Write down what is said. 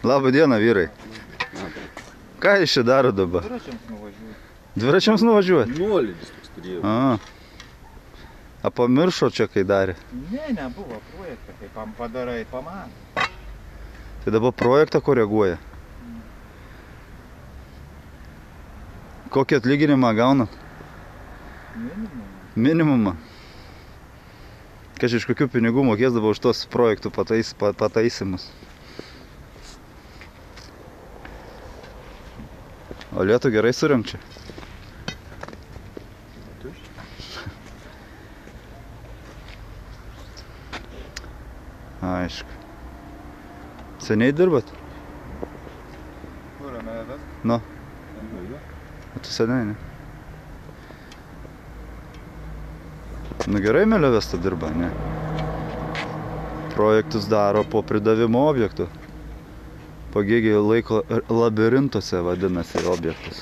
Labą dieną, vyrai. Ką jūs čia daro dabar? Dviračiams nuvažiuoju. Dviračiams nuvažiuoji? Nuolydis toks turėjau. A pamiršo čia, kai darė? Ne, nebuvo projektą, kai padarai, paman. Tai dabar projektą koreguoja. Kokį atlyginimą gaunat? Minimum. Minimumą. Kažkai iš kokių pinigų mokėsdavo už tos projektų pataisymus. O lietų gerai surenk čia? Aišku. Seniai dirbat? Kur, Melevės? Nu. O tu seniai, ne? Nu gerai Melevesta dirba, ne? Projektus daro po pridavimo objektų. Pagėgiai laiko labirintuose vadinasi objektus.